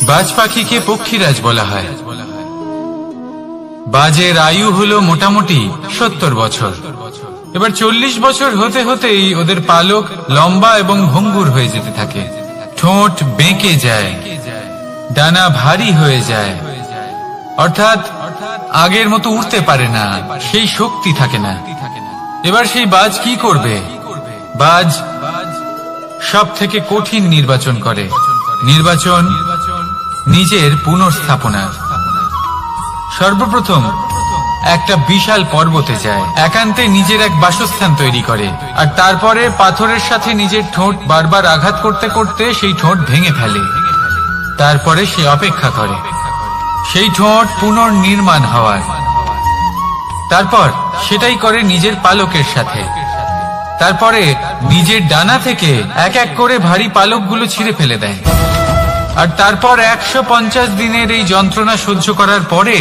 বাজ পাখিকে পক্ষীরাজ বলা হয়। বাজের আয়ু হলো মোটামুটি 70 বছর। এবার 40 বছর হতে হতেই ওদের পালক লম্বা এবং ভঙ্গুর হয়ে যেতে থাকে, ঠোঁট বেঁকে যায়, ডানা ভারী হয়ে যায়, অর্থাৎ আগের মতো উড়তে পারে না, সেই শক্তি থাকে না। এবার সেই বাজ কি করবে? বাজ সব থেকে কঠিন নির্বাচন করে, নির্বাচন নিজের পুনর্স্থাপনা। সর্বপ্রথম একটা বিশাল পর্বতে যায়, একান্তে নিজের এক বাসস্থান তৈরি করে, আর তারপরে পাথরের সাথে নিজের ঠোঁট বারবার আঘাত করতে করতে সেই ঠোঁট ভেঙে ফেলে। তারপরে সে অপেক্ষা করে সেই ঠোঁট পুনর্নির্মাণ হওয়ার। তারপর সেটাই করে নিজের পালকের সাথে। তারপরে নিজের ডানা থেকে এক এক করে ভারী পালকগুলো ছিঁড়ে ফেলে দেয়। আর তারপর 150 দিনের এই যন্ত্রণা সহ্য করার পরে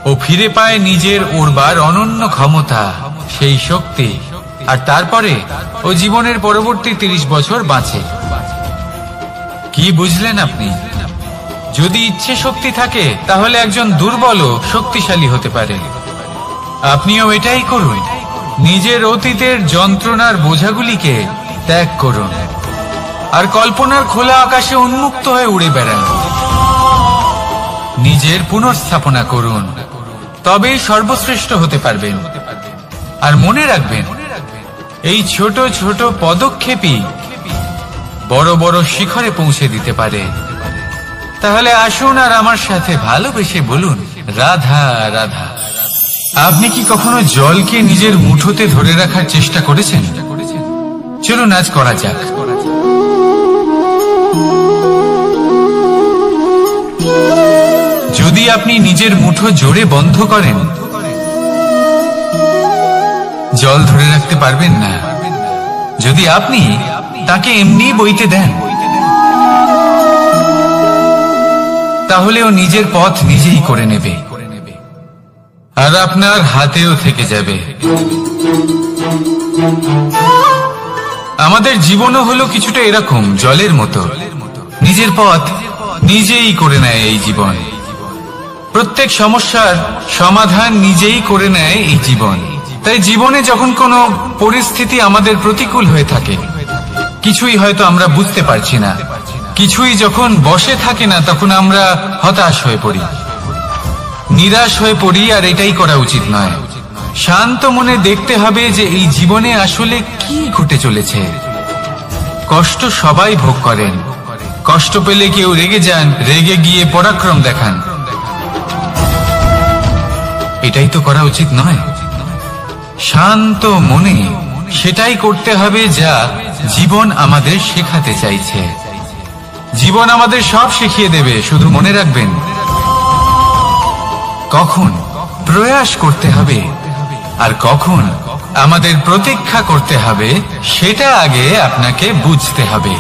ও ফিরে পায় নিজের উড়বার অনন্য ক্ষমতা, সেই শক্তি। আর তারপরে ও জীবনের পরবর্তী 30 বছর বাঁচে। কি বুঝলেন আপনি? যদি ইচ্ছে শক্তি থাকে তাহলে একজন দুর্বলও শক্তিশালী হতে পারে। আপনিও এটাই করুন, নিজের অতীতের যন্ত্রণার বোঝাগুলিকে ত্যাগ করুন আর কল্পনার খোলা আকাশে উন্মুক্ত হয়ে উড়ে বেড়ান। নিজের পুনর্স্থাপনা করুন, তবেই সর্বশ্রেষ্ঠ হতে পারবেন। আর মনে রাখবেন, এই ছোট ছোট পদক্ষেপই বড় বড় শিখরে পৌঁছে দিতে পারে। তাহলে আসুন আর আমার সাথে ভালোবেসে বলুন, রাধা রাধা। আপনি কি কখনো জলকে নিজের মুঠোতে ধরে রাখার চেষ্টা করেছেন? চলুন আজ করা যাক। যদি আপনি নিজের মুঠো জোরে বন্ধ করেন, জল ধরে রাখতে পারবেন না। যদি আপনি তাকে এমনি বইতে দেন, তাহলে ও নিজের পথ নিজেই করে নেবে আর আপনার হাতেও থেকে যাবে। আমাদের জীবনও হলো কিছুটা এরকম, জলের মতো। নিজের পথ নিজেই করে নেয় এই জীবন। প্রত্যেক সমস্যার সমাধান নিজেই করে নেয় এই জীবন। তাই জীবনে যখন কোনো পরিস্থিতি আমাদের প্রতিকূল হয়ে থাকে, কিছুই হয়তো আমরা বুঝতে পারছি না, কিছুই যখন বসে থাকে না, তখন আমরা হতাশ হয়ে পড়ি, নিরাশ হয়ে পড়ি। আর এটাই করা উচিত নয়। শান্ত মনে দেখতে হবে যে এই জীবনে আসলে কি ঘটে চলেছে। কষ্ট সবাই ভোগ করেন, কষ্ট পেলে কেউ রেগে যান, রেগে গিয়ে পরাক্রম দেখান। এটাই তো করা উচিত নয়। শান্ত মনে সেটাই করতে হবে যা জীবন আমাদের শেখাতে চাইছে। জীবন আমাদের সব শিখিয়ে দেবে, শুধু মনে রাখবেন কখন প্রয়াস করতে হবে আর কখন আমাদের প্রতীক্ষা করতে হবে, সেটা আগে আপনাকে বুঝতে হবে।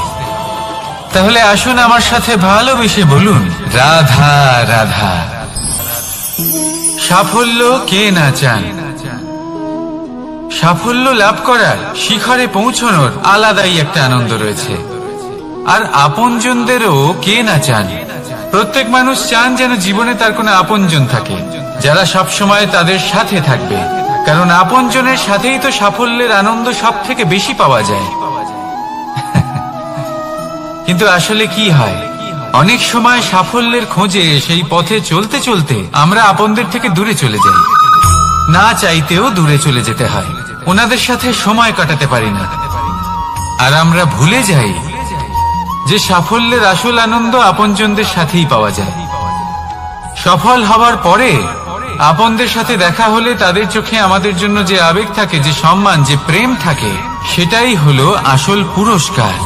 তাহলে আসুন আমার সাথে ভালোবেসে বলুন, রাধা রাধা। সাফল্য কে না চান? সাফল্য লাভ করার, শিখরে পৌঁছানোর আলাদাই একটা আনন্দ রয়েছে। আর আপনজনদেরও কে না চান? প্রত্যেক মানুষ চান যেন জীবনে তার কোনো আপনজন থাকে, যারা সব সময় তাদের সাথে থাকবে। কারণ আপনজনের সাথেই তো সাফল্যের আনন্দ সব থেকে বেশি পাওয়া যায়। কিন্তু আসলে কি হয়, অনেক সময় সাফল্যের খোঁজে সেই পথে চলতে চলতে আমরা আপনদের থেকে দূরে চলে যাই। না চাইতেও দূরে চলে যেতে হয়, ওনাদের সাথে সময় কাটাতে পারি না। আর আমরা ভুলে যাই যে সাফল্যের আসল আনন্দ আপনজনদের সাথেই পাওয়া যায়। সফল হওয়ার পরে আপনদের সাথে দেখা হলে তাদের চোখে আমাদের জন্য যে আবেগ থাকে, যে সম্মান, যে প্রেম থাকে, সেটাই হলো আসল পুরস্কার।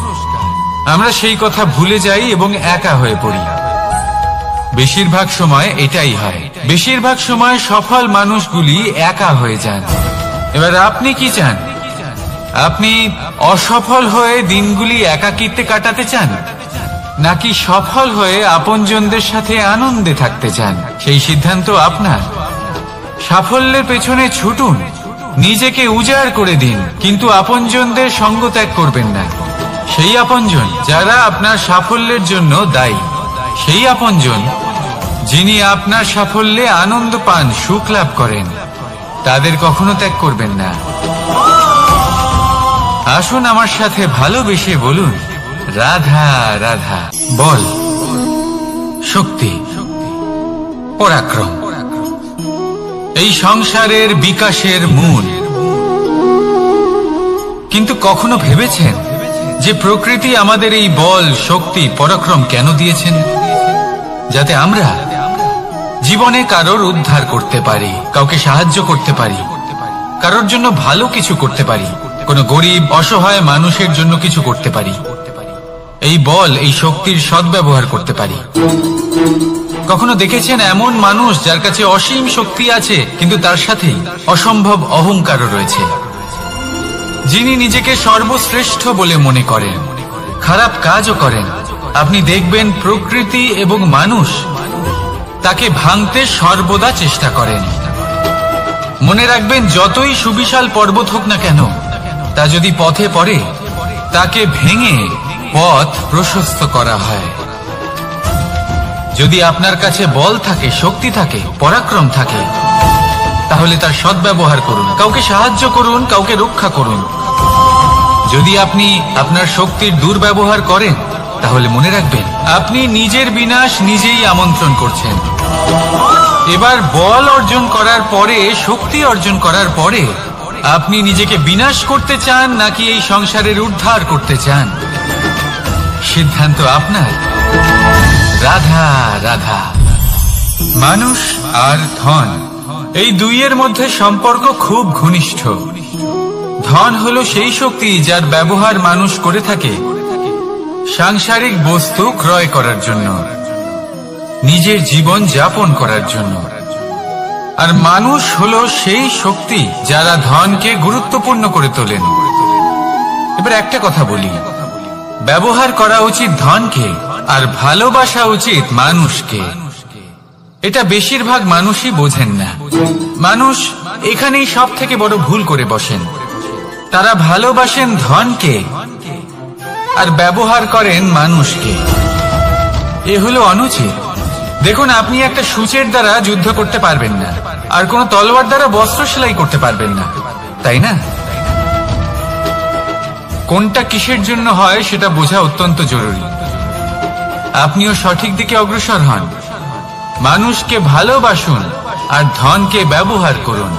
আমরা সেই কথা ভুলে যাই এবং একা হয়ে পড়ি। বেশিরভাগ সময় এটাই হয়। বেশিরভাগ সময় সফল মানুষগুলি একা হয়ে যান। এবার আপনি কি চান? আপনি অসফল হয়ে দিনগুলি একাকিত্বে কাটাতে চান, নাকি সফল হয়ে আপনজনদের সাথে আনন্দে থাকতে চান? সেই সিদ্ধান্ত আপনার। সাফল্যের পেছনে ছুটুন, নিজেকে উজাড় করে দিন, কিন্তু আপনজনদের সঙ্গ ত্যাগ করবেন না। সেই আপনজন যারা আপনার সাফল্যের জন্য দায়ী। সেই আপনজন যিনি আপনার সাফল্যে আনন্দ পান, সুখ লাভ করেন, তাদের কখনো ত্যাগ করবেন না। আসুন আমার সাথে ভালোবেসে বলুন, রাধা রাধা। বল, শক্তি, পরাক্রম এই সংসারের বিকাশের মূল। কিন্তু কখনো ভেবেছেন যে প্রকৃতি আমাদের এই বল, শক্তি, পরাক্রম কেন দিয়েছেন? যাতে আমরা জীবনে কারোর উদ্ধার করতে পারি, কাউকে সাহায্য করতে পারি, কারোর জন্য ভালো কিছু করতে পারি, কোনো গরিব অসহায় মানুষের জন্য কিছু করতে পারি। এই বল, এই শক্তির সদ্ব্যবহার করতে পারি। কখনো দেখেছেন এমন মানুষ যার কাছে অসীম শক্তি আছে, কিন্তু তার সাথেই অসম্ভব অহংকারও রয়েছে, যিনি নিজেকে সর্বশ্রেষ্ঠ বলে মনে করেন, খারাপ কাজও করেন। আপনি দেখবেন প্রকৃতি এবং মানুষ তাকে ভাঙতে সর্বদা চেষ্টা করেন। মনে রাখবেন, যতই সুবিশাল পর্বত হোক না কেন, তা যদি পথে পড়ে তাকে ভেঙে পথ প্রশস্ত করা হয়। যদি আপনার কাছে বল থাকে, শক্তি থাকে, পরাক্রম থাকে, তাহলে তার সদ্ব্যবহার করুন, কাউকে সাহায্য করুন, কাউকে রক্ষা করুন। যদি আপনি আপনার শক্তির দুর্ব্যবহার করেন, তাহলে মনে রাখবেন আপনি নিজের বিনাশ নিজেই আমন্ত্রণ করছেন। এবার বল অর্জন করার পরে, শক্তি অর্জন করার পরে আপনি নিজেকে বিনাশ করতে চান নাকি এই সংসারের উদ্ধার করতে চান? সিদ্ধান্ত আপনার। রাধা রাধা। মানুষ আর ধন, এই দুইয়ের মধ্যে সম্পর্ক খুব ঘনিষ্ঠ। ধন হলো সেই শক্তি যার ব্যবহার মানুষ করে থাকে সাংসারিক বস্তু ক্রয় করার জন্য, নিজের জীবন যাপন করার জন্য। আর মানুষ হলো সেই শক্তি যারা ধনকে গুরুত্বপূর্ণ করে তোলেন। এবার একটা কথা বলি, ব্যবহার করা উচিত ধনকে আর ভালোবাসা উচিত মানুষকে। এটা বেশিরভাগ মানুষই বোঝেন না। মানুষ এখানেই সব থেকে বড় ভুল করে বসেন। তারা ভালোবাসেন ধনকে আর ব্যবহার করেন মানুষকে। এ হলো অনুচিত। দেখুন, আপনি একটা সূচের দ্বারা যুদ্ধ করতে পারবেন না, আর কোনো তলোয়ার দ্বারা বস্ত্র সেলাই করতে পারবেন না, তাই না? কোনটা কিসের জন্য হয় সেটা বোঝা অত্যন্ত জরুরি। আপনিও সঠিক দিকে অগ্রসর হন। মানুষকে ভালোবাসুন আর ধনকে ব্যবহার করুন।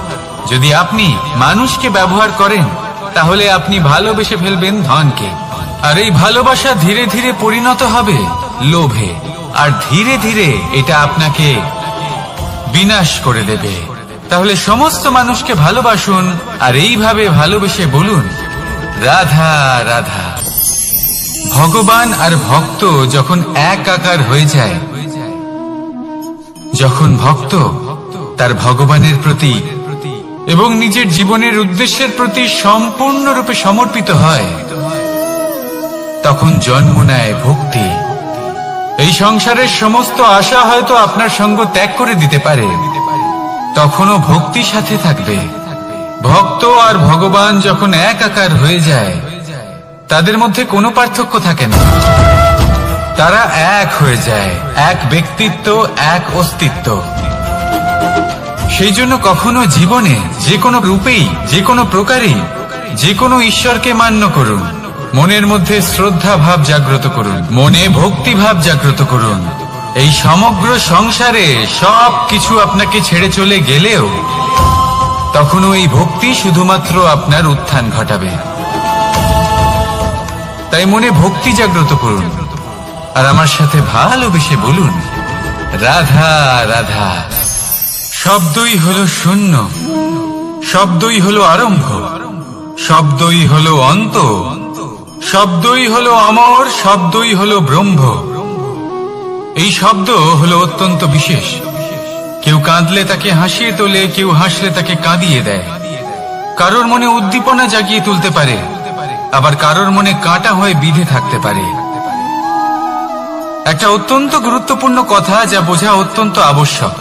যদি আপনি মানুষকে ব্যবহার করেন, তাহলে আপনি ভালোবেসে ফেলবেন ধনকে, আর এই ভালোবাসা ধীরে ধীরে পরিণত হবে লোভে, আর ধীরে ধীরে এটা আপনাকে বিনাশ করে দেবে। তাহলে সমস্ত মানুষকে ভালোবাসুন আর এইভাবে ভালোবেসে বলুন, রাধা রাধা। ভগবান আর ভক্ত যখন একাকার হয়ে যায়, যখন ভক্ত তার ভগবানের প্রতি এবং নিজের জীবনের উদ্দেশ্যের প্রতি সম্পূর্ণরূপে সমর্পিত হয়, তখন জন্ম নেয় ভক্তি। এই সংসারের সমস্ত আশা হয়তো আপনার সঙ্গ ত্যাগ করে দিতে পারে, তখনও ভক্তি সাথে থাকবে। ভক্ত আর ভগবান যখন একাকার হয়ে যায়, তাদের মধ্যে কোনো পার্থক্য থাকে না। তারা এক হয়ে যায়, এক ব্যক্তিত্ব, এক অস্তিত্ব। সেই জন্য কখনো জীবনে যে কোনো রূপেই, যে কোনো প্রকারেই, যে কোনো ঈশ্বরকে মান্য করুন। মনের মধ্যে শ্রদ্ধা ভাব জাগ্রত করুন, মনে ভক্তি ভাব জাগ্রত করুন। এই সমগ্র সংসারে সব কিছু আপনাকে ছেড়ে চলে গেলেও তখনও এই ভক্তি শুধুমাত্র আপনার উত্থান ঘটাবে। তাই মনে ভক্তি জাগ্রত করুন আর আমার সাথে ভালোবেসে বলুন, রাধা রাধা। শব্দই হলো শূন্য, শব্দই হলো আরম্ভ, শব্দই হলো অন্ত, শব্দই হলো অমর, শব্দই হলো ব্রহ্ম। এই শব্দ হলো অত্যন্ত বিশেষ। কেউ কাঁদলে তাকে হাসিয়ে তোলে, কেউ হাসলে তাকে কাঁদিয়ে দেয়। কারোর মনে উদ্দীপনা জাগিয়ে তুলতে পারে, আবার কারোর মনে কাঁটা হয়ে বিঁধে থাকতে পারে। একটা অত্যন্ত গুরুত্বপূর্ণ কথা যা বোঝা অত্যন্ত আবশ্যক।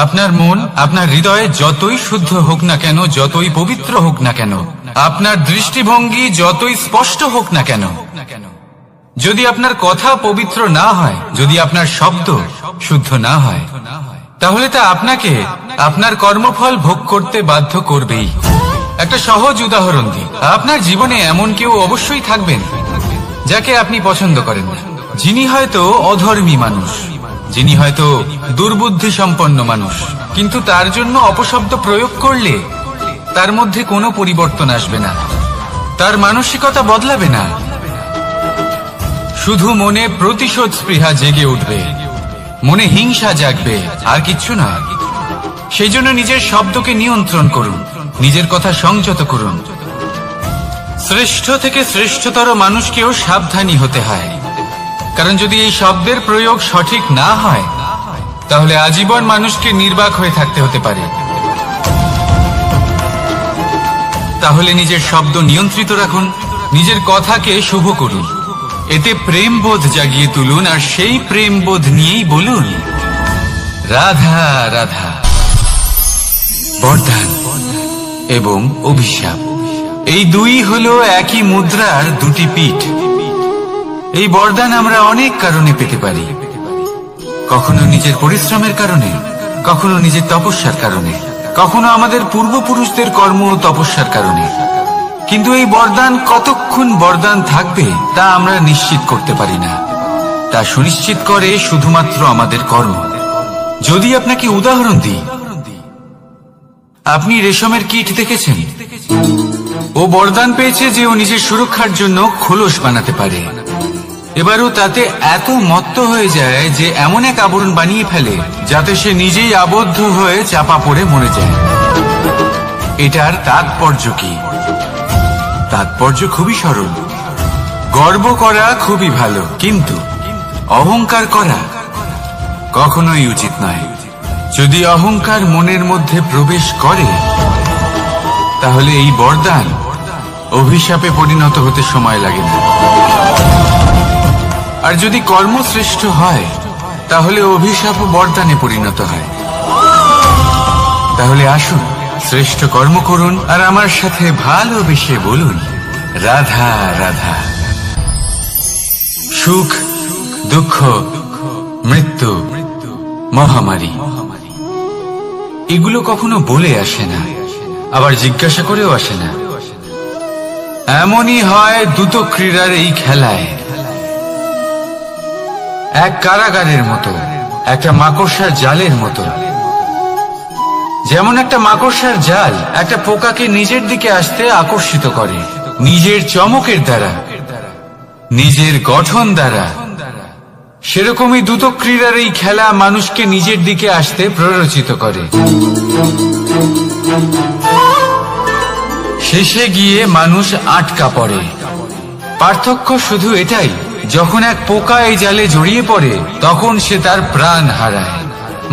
আপনার মন, আপনার হৃদয়ে যতই শুদ্ধ হোক না কেন, যতই পবিত্র হোক না কেন, আপনার দৃষ্টিভঙ্গি যতই স্পষ্ট হোক না কেন, যদি আপনার কথা পবিত্র না হয়, যদি আপনার শব্দ শুদ্ধ না হয়, তাহলে তা আপনাকে আপনার কর্মফল ভোগ করতে বাধ্য করবেই। একটা সহজ উদাহরণ দিই। আপনার জীবনে এমন কেউ অবশ্যই থাকবেন যাকে আপনি পছন্দ করেন না, যিনি হয়তো অধর্মী মানুষ, যিনি হয়তো দুর্বুদ্ধি সম্পন্ন মানুষ, কিন্তু তার জন্য অপশব্দ প্রয়োগ করলে তার মধ্যে কোনো পরিবর্তন আসবে না, তার মানসিকতা বদলাবে না, শুধু মনে প্রতিশোধ স্পৃহা জেগে উঠবে, মনে হিংসা জাগবে, আর কিচ্ছু না। সেই জন্য নিজের শব্দকে নিয়ন্ত্রণ করুন, নিজের কথা সংযত করুন। শ্রেষ্ঠ থেকে শ্রেষ্ঠতর মানুষকেও সাবধানী হতে হয়, কারণ যদি এই শব্দের প্রয়োগ সঠিক না হয়, তাহলে আজীবন মানুষকে নির্বাক হয়ে থাকতে হতে পারে। তাহলে নিজের শব্দ নিয়ন্ত্রিত রাখুন, নিজের কথাকে শুভ করুন, এতে প্রেমবোধ জাগিয়ে তুলুন, আর সেই প্রেমবোধ নিয়েই বলুন রাধা রাধা। বরদান এবং অভিশাপ, এই দুই হলো একই মুদ্রার দুটি পিঠ। এই বরদান আমরা অনেক কারণে পেতে পারি, কখনো নিজের পরিশ্রমের কারণে, কখনো নিজের তপস্যার কারণে, কখনো আমাদের পূর্বপুরুষদের কর্ম ও তপস্যার কারণে। কিন্তু এই বরদান কতক্ষণ বরদান থাকবে তা আমরা নিশ্চিত করতে পারি না, তা সুনিশ্চিত করে শুধুমাত্র আমাদের কর্ম। যদি আপনাকে উদাহরণ দিই, আপনি রেশমের কীট দেখেছেন? ও বরদান পেয়েছে যে ও নিজের সুরক্ষার জন্য খোলস বানাতে পারে। এবারও তাতে এত মত্ত হয়ে যায় যে এমন এক আবরণ বানিয়ে ফেলে যাতে সে নিজেই আবদ্ধ হয়ে চাপা পড়ে মরে যায়। এটার তাৎপর্য কি? তাৎপর্য খুবই সরল। গর্ব করা খুবই ভালো, কিন্তু অহংকার করা কখনোই উচিত নয়। যদি অহংকার মনের মধ্যে প্রবেশ করে, তাহলে এই বরদান অভিশাপে পরিণত হতে সময় লাগে না। আর যদি কর্মশ্রেষ্ঠ হয়, তাহলে অভিশাপ বরদানে পরিণত হয়। তাহলে আসুন শ্রেষ্ঠ কর্ম করুন, আর আমার সাথে ভালোবেসে বলুন রাধা রাধা। সুখ, দুঃখ, মৃত্যু, মহামারী, এগুলো কখনো বলে আসে না, আবার জিজ্ঞাসা করেও আসে না। এমনই হয় দ্রুত ক্রীড়ার এই খেলায়। এক কারাগারের মতো, একটা মাকড়সার জালের মতো। যেমন একটা মাকড়সার জাল একটা পোকাকে নিজের দিকে আসতে আকর্ষিত করে নিজের চমকের দ্বারা, নিজের গঠন দ্বারা, সেরকমই দ্রুত ক্রীড়ার এই খেলা মানুষকে নিজের দিকে আসতে প্ররোচিত করে। শেষে গিয়ে মানুষ আটকা পড়ে। পার্থক্য শুধু এটাই, যখন এক পোকা এই জালে জড়িয়ে পড়ে তখন সে তার প্রাণ হারায়।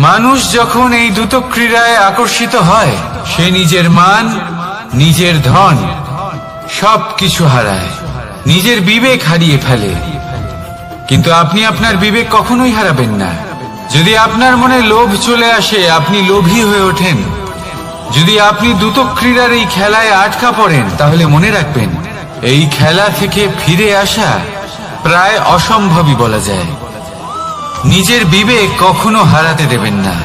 মানুষ যখন এই দ্রুত ক্রীড়ায় আকর্ষিত হয়, সে নিজের মান, নিজের ধন সবকিছু হারায়, নিজের বিবেক হারিয়ে ফেলে। কিন্তু আপনি আপনার বিবেক কখনোই হারাবেন না। যদি আপনার মনে লোভ চলে আসে, আপনি লোভী হয়ে ওঠেন। যদি আপনি দ্রুত ক্রীড়ার এই খেলায় আটকা পড়েন, তাহলে মনে রাখবেন এই খেলা থেকে ফিরে আসা প্রায় অসম্ভবই বলা যায়। নিজের বিবেক কখনো হারাতে দেবেন না,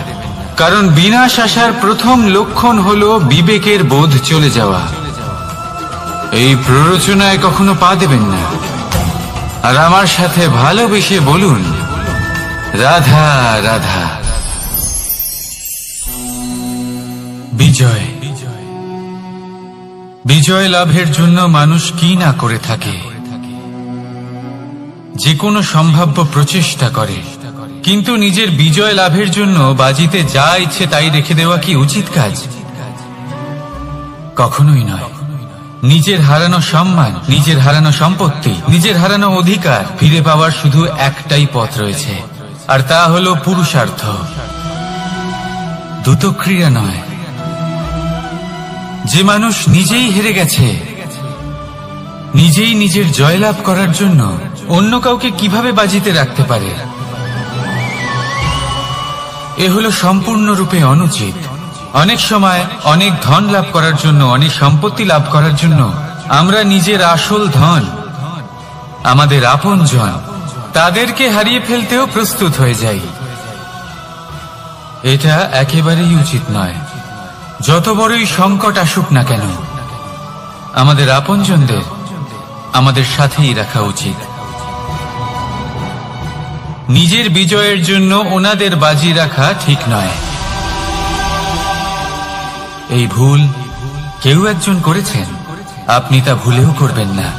কারণ বিনাশ আসার প্রথম লক্ষণ হলো বিবেকের বোধ চলে যাওয়া। এই প্ররোচনায় কখনো পা দেবেন না। আর আমার সাথে ভালোবেসে বলুন রাধা রাধা। বিজয়, বিজয় লাভের জন্য মানুষ কি না করে থাকে, যে কোনো সম্ভাব্য প্রচেষ্টা করে। কিন্তু নিজের বিজয় লাভের জন্য বাজিতে যা ইচ্ছে তাই রেখে দেওয়া কি উচিত কাজ? কখনোই নয়। নিজের হারানো সম্মান, নিজের হারানো সম্পত্তি, নিজের হারানো অধিকার ফিরে পাওয়ার শুধু একটাই পথ রয়েছে, আর তা হলো পুরুষার্থ, দ্রুত ক্রিয়া নয়। যে মানুষ নিজেই হেরে গেছে, নিজেই নিজের জয়লাভ করার জন্য অন্য কাউকে কিভাবে বাজিতে রাখতে পারে? এ হলো সম্পূর্ণরূপে অনুচিত। অনেক সময় অনেক ধন লাভ করার জন্য, অনেক সম্পত্তি লাভ করার জন্য আমরা নিজের আসল ধন, আমাদের আপনজন, তাদেরকে হারিয়ে ফেলতেও প্রস্তুত হয়ে যাই। এটা একেবারেই উচিত নয়। যত বড়ই সংকট আসুক না কেন, আমাদের আপনজনদের আমাদের সাথেই রাখা উচিত। নিজের বিজয়ের জন্য ওনাদের বাজি রাখা ঠিক নয়। এই ভুল কেউ একজন করেছেন, আপনি তা ভুলেও করবেন না।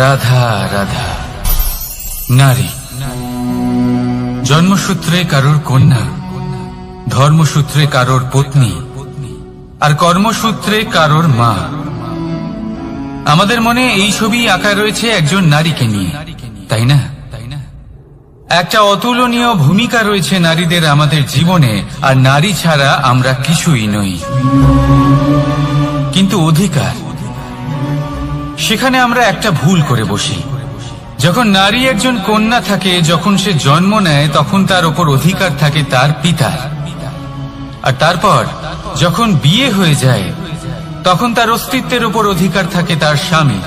রাধা রাধা। নারী জন্মসূত্রে কারোর কন্যা, ধর্মসূত্রে কারোর পত্নী, আর কর্মসূত্রে কারোর মা। আমাদের মনে এই ছবি আঁকা রয়েছে একজন নারীকে নিয়ে, তাই না? একটা অতুলনীয় ভূমিকা রয়েছে নারীদের আমাদের জীবনে, আর নারী ছাড়া আমরা কিছুই নই। কিন্তু অধিকার, সেখানে আমরা একটা ভুল করে বসি। যখন নারী একজন কন্যা থাকে, যখন সে জন্ম নেয়, তখন তার ওপর অধিকার থাকে তার পিতার। আর তারপর যখন বিয়ে হয়ে যায়, তখন তার অস্তিত্বের উপর অধিকার থাকে তার স্বামী।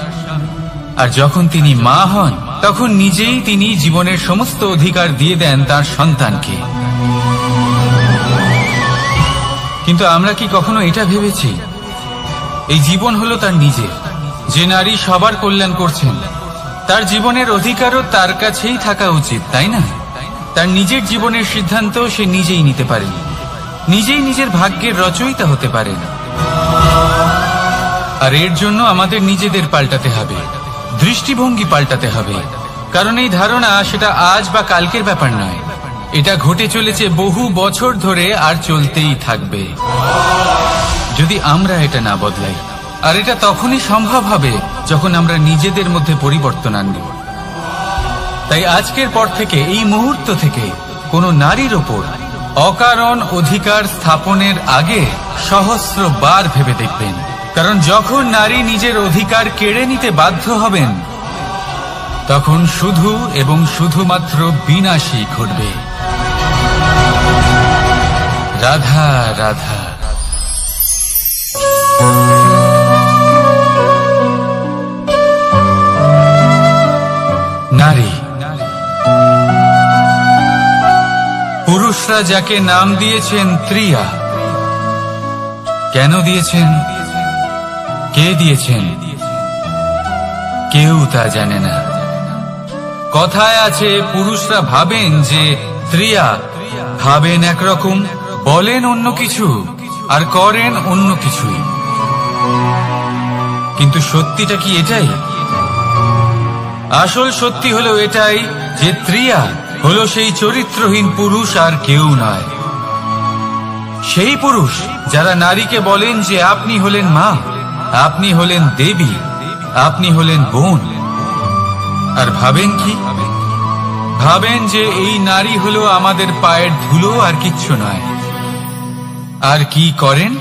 আর যখন তিনি মা হন, তখন নিজেই তিনি জীবনের সমস্ত অধিকার দিয়ে দেন তার সন্তানকে। কিন্তু আমরা কি কখনো এটা ভেবেছি এই জীবন হলো তার নিজের? যে নারী সবার কল্যাণ করছেন, তার জীবনের অধিকারও তার কাছেই থাকা উচিত, তাই না? তার নিজের জীবনের সিদ্ধান্ত সে নিজেই নিতে পারেন, নিজেই নিজের ভাগ্যের রচয়িতা হতে পারেন। আর এর জন্য আমাদের নিজেদের পাল্টাতে হবে, দৃষ্টিভঙ্গি পাল্টাতে হবে। কারণ এই ধারণা সেটা আজ বা কালকের ব্যাপার নয়, এটা ঘটে চলেছে বহু বছর ধরে, আর চলতেই থাকবে যদি আমরা এটা না বদলাই। আর এটা তখনই সম্ভব হবে যখন আমরা নিজেদের মধ্যে পরিবর্তন আনব। তাই আজকের পর থেকে, এই মুহূর্ত থেকে, কোনো নারীর ওপর অকারণ অধিকার স্থাপনের আগে সহস্রবার ভেবে দেখবেন। কারণ যখন নারী নিজের অধিকার কেড়ে নিতে বাধ্য হবেন, তখন শুধু এবং শুধুমাত্র বিনাশই ঘটবে। রাধা রাধা। নারী, পুরুষরা যাকে নাম দিয়েছেন ত্রিয়া, কেন দিয়েছেন, কে দিয়েছেন, কেউ তা জানে না। কথায় আছে, পুরুষরা ভাবেন যে ত্রিয়া, ভাবেন একরকম, বলেন অন্য কিছু, আর করেন অন্য কিছুই। কিন্তু সত্যিটা কি এটাই? আসল সত্যি হলো এটাই যে ত্রিয়া হলো সেই চরিত্রহীন পুরুষ, আর কেউ নয়। সেই পুরুষ যারা নারীকে বলেন যে আপনি হলেন মা, আপনি হলেন দেবী, আপনি হলেন বোন। আর ভাবেন কি? ভাবেন যে এই নারী হলো আমাদের পায়ের ধুলো, আর কিচ্ছু নয়। আর কি করেন?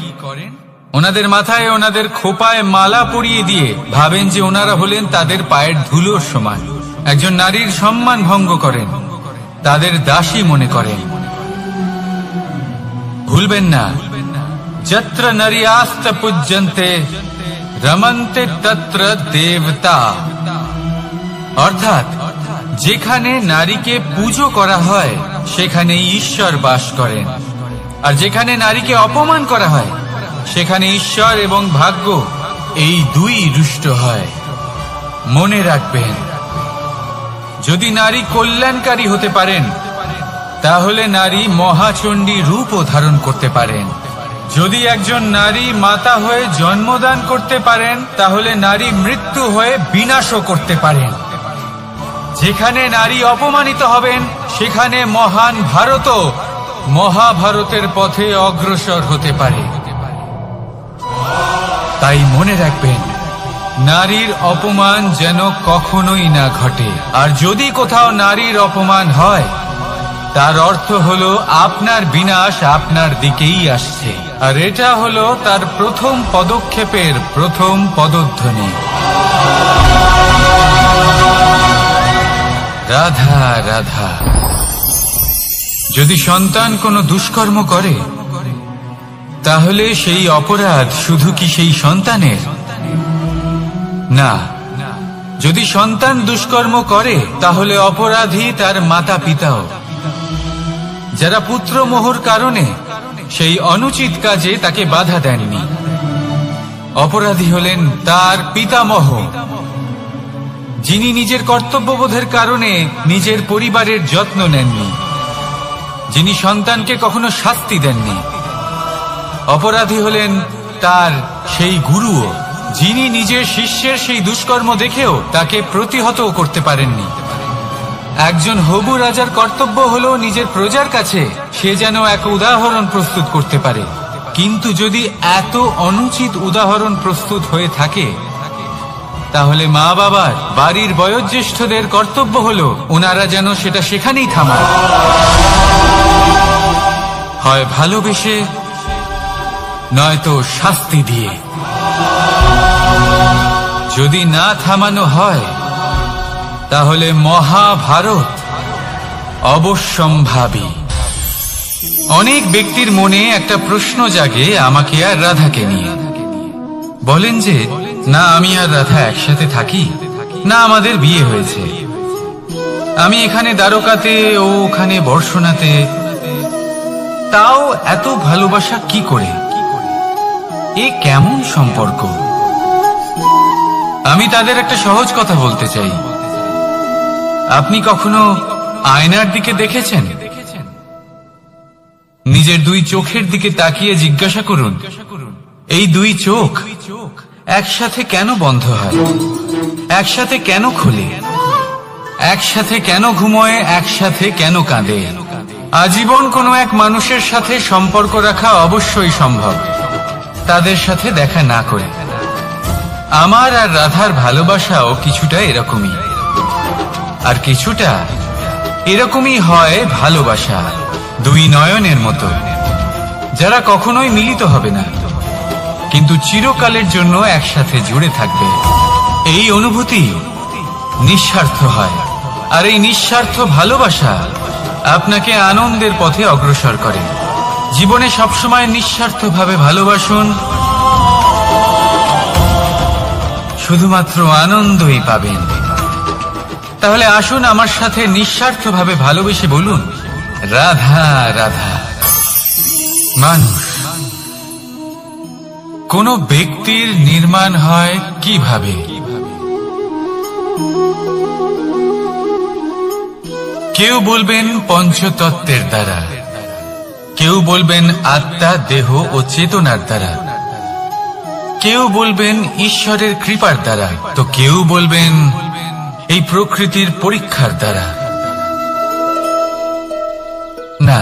ওনাদের মাথায়, ওনাদের খোপায় মালা পরিয়ে দিয়ে ভাবেন যে ওনারা হলেন তাদের পায়ের ধুলোর সমান। একজন নারীর সম্মান ভঙ্গ করেন, তাদের দাসী মনে করেন। ভুলবেন না, যত্র নারীয়াস্ত পূজ্যন্তে রমন্তে তত্র দেবতা। অর্থাৎ যেখানে নারীকে পুজো করা হয়, সেখানে ঈশ্বর বাস করেন। আর যেখানে নারীকে অপমান করা হয়, সেখানে ঈশ্বর এবং ভাগ্য এই দুই রুষ্ট হয়। মনে রাখবেন, যদি নারী কল্যাণকারী হতে পারেন, তাহলে নারী মহাচণ্ডী রূপও ধারণ করতে পারেন। যদি একজন নারী মাতা হয়ে জন্মদান করতে পারেন, তাহলে নারী মৃত্যু হয়ে বিনাশও করতে পারেন। যেখানে নারী অপমানিত হবেন, সেখানে মহান ভারতও মহাভারতের পথে অগ্রসর হতে পারে। তাই মনে রাখবেন, নারীর অপমান যেন কখনোই না ঘটে। আর যদি কোথাও নারীর অপমান হয়, তার অর্থ হলো আপনার বিনাশ আপনার দিকেই আসছে। আর এটা হলো তার প্রথম পদক্ষেপের প্রথম পদধ্বনি। রাধা রাধা। যদি সন্তান কোনো দুষ্কর্ম করে, তাহলে সেই অপরাধ শুধু কি সেই সন্তানের? না, যদি সন্তান দুষ্কর্ম করে তাহলে অপরাধী তার মাতা পিতাও, যারা পুত্রমোহর কারণে সেই অনুচিত কাজে তাকে বাধা দেননি। অপরাধী হলেন তার পিতামহ, যিনি নিজের কর্তব্যবোধের কারণে নিজের পরিবারের যত্ন নেননি, যিনি সন্তানকে কখনো শাস্তি দেননি। অপরাধী হলেন তার সেই গুরুও, যিনি নিজের শিষ্যের সেই দুষ্কর্ম দেখেও তাকে প্রতিহত করতে পারেননি। একজন হবু রাজার কর্তব্য হলো নিজের প্রজার কাছে সে যেন এক উদাহরণ প্রস্তুত করতে পারে, কিন্তু যদি এত অনুচিত উদাহরণ প্রস্তুত হয়ে থাকে তাহলে মা বাবার, বাড়ির বয়োজ্যেষ্ঠদের কর্তব্য হলো ওনারা যেন সেটা সেখানেই থামায়, হয় ভালোবেসে নয়তো শাস্তি দিয়ে। যদি না থামানো হয় তাহলে মহাভারত অবশ্যম্ভাবী। অনেক ব্যক্তির মনে একটা প্রশ্ন জাগে আমাকে আর রাধাকে নিয়ে। বলেন যে না আমি আর রাধা একসাথে থাকি, না আমাদের বিয়ে হয়েছে, আমি এখানে দ্বারকাতে ও ওখানে বর্ষণাতে, তাও এত ভালোবাসা কি করে? এ কেমন সম্পর্ক? আমি তাদের একটা সহজ কথা বলতে চাই। আপনি কখনো আয়নার দিকে দেখেছেন? নিজের দুই চোখের দিকে তাকিয়ে জিজ্ঞাসা করুন, এই দুই চোখ একসাথে কেন বন্ধ হয়, একসাথে কেন খোলে, একসাথে কেন ঘুমোয়, একসাথে কেন কাঁদে? আজীবন কোনো এক মানুষের সাথে সম্পর্ক রাখা অবশ্যই সম্ভব, তাদের সাথে দেখা না করে। আমার আর রাধার ভালোবাসাও কিছুটা এরকমই, আর কিছুটা এরকমই হয় ভালোবাসা দুই নয়নের মতো, যারা কখনোই মিলিত হবে না কিন্তু চিরকালের জন্য একসাথে জুড়ে থাকবে। এই অনুভূতি নিঃস্বার্থ হয়, আর এই নিঃস্বার্থ ভালোবাসা আপনাকে আনন্দের পথে অগ্রসর করে। জীবনে সবসময় নিঃস্বার্থভাবে ভালোবাসুন, শুধুমাত্র আনন্দই পাবেন। তাহলে আসুন আমার সাথে নিঃস্বার্থভাবে ভালোবেসে বলুন, রাধা রাধা। মানুষ, কোন ব্যক্তির নির্মাণ হয় কিভাবে? কেউ বলবেন পঞ্চতত্ত্বের দ্বারা, কেউ বলবেন আত্মা, দেহ ও চেতনার দ্বারা, কেউ বলবেন ঈশ্বরের কৃপার দ্বারা, তো কেউ বলবেন এই প্রকৃতির পরীক্ষার দ্বারা। না,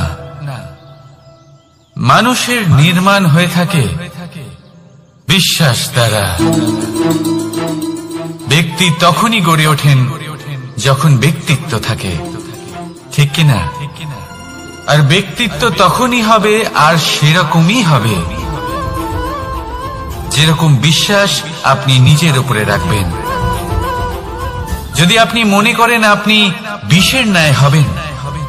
মানুষের নির্মাণ হয়ে থাকে বিশ্বাস দ্বারা। ব্যক্তি তখনই গড়ে ওঠেন যখন ব্যক্তিত্ব থাকে, ঠিক কিনা? আর ব্যক্তিত্ব তখনই হবে আর সেরকমই হবে যেরকম বিশ্বাস আপনি নিজের উপরে রাখবেন। যদি আপনি মনে করেন আপনি বিষের ন্যায় হবেন,